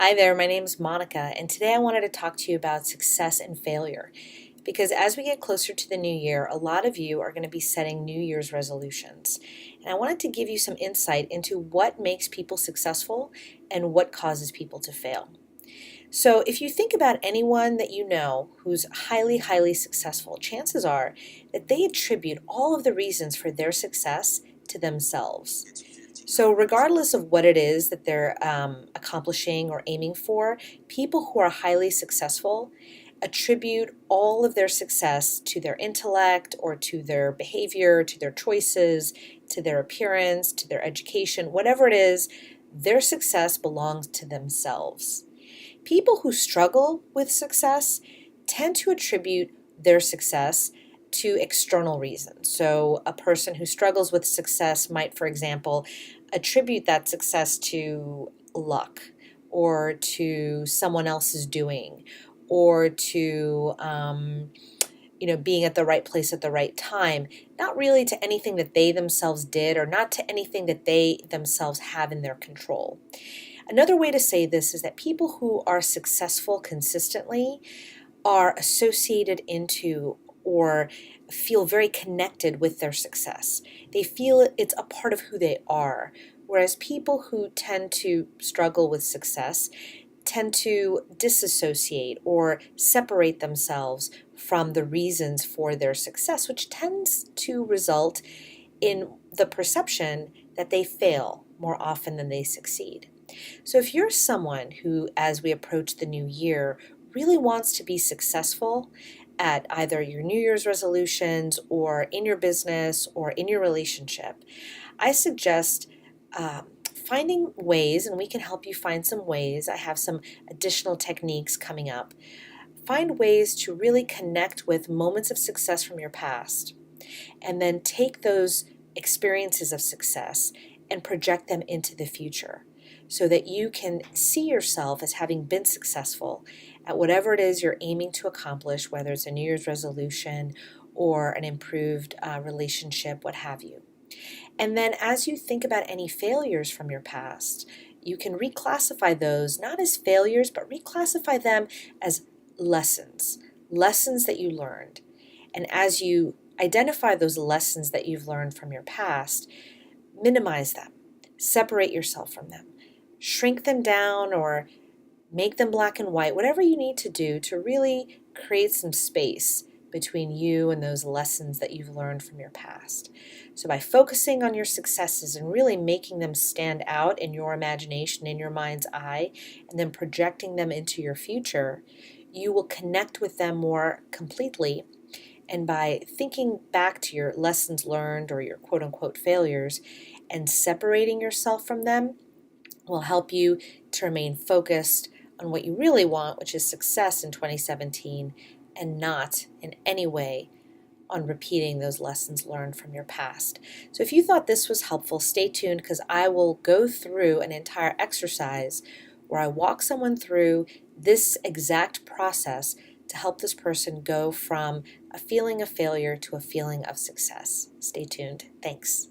Hi there, my name is Monica, and today I wanted to talk to you about success and failure. Because as we get closer to the new year, a lot of you are going to be setting New Year's resolutions. And I wanted to give you some insight into what makes people successful and what causes people to fail. So, if you think about anyone that you know who's highly successful, chances are that they attribute all of the reasons for their success to themselves. So, regardless of what it is that they're accomplishing or aiming for, people who are highly successful attribute all of their success to their intellect or to their behavior, to their choices, to their appearance, to their education, whatever it is, their success belongs to themselves. People who struggle with success tend to attribute their success to external reasons. So, a person who struggles with success might, for example, attribute that success to luck or to someone else's doing or to being at the right place at the right time, not really to anything that they themselves did or not to anything that they themselves have in their control. Another way to say this is that people who are successful consistently are associated into or feel very connected with their success. They feel it's a part of who they are. Whereas people who tend to struggle with success tend to disassociate or separate themselves from the reasons for their success, which tends to result in the perception that they fail more often than they succeed. So if you're someone who, as we approach the new year, really wants to be successful at either your New Year's resolutions or in your business or in your relationship, I suggest finding ways, and we can help you find some ways. I have some additional techniques coming up. Find ways to really connect with moments of success from your past and then take those experiences of success and project them into the future so that you can see yourself as having been successful at whatever it is you're aiming to accomplish, whether it's a New Year's resolution or an improved relationship, what have you. And then as you think about any failures from your past, you can reclassify those not as failures, but reclassify them as lessons, lessons that you learned. And as you identify those lessons that you've learned from your past, minimize them, separate yourself from them, shrink them down or make them black and white, whatever you need to do to really create some space between you and those lessons that you've learned from your past. So by focusing on your successes and really making them stand out in your imagination, in your mind's eye, and then projecting them into your future, you will connect with them more completely. And by thinking back to your lessons learned or your quote unquote failures and separating yourself from them will help you to remain focused on what you really want, which is success in 2017, and not in any way on repeating those lessons learned from your past. So if you thought this was helpful, stay tuned because I will go through an entire exercise where I walk someone through this exact process to help this person go from a feeling of failure to a feeling of success. Stay tuned. Thanks.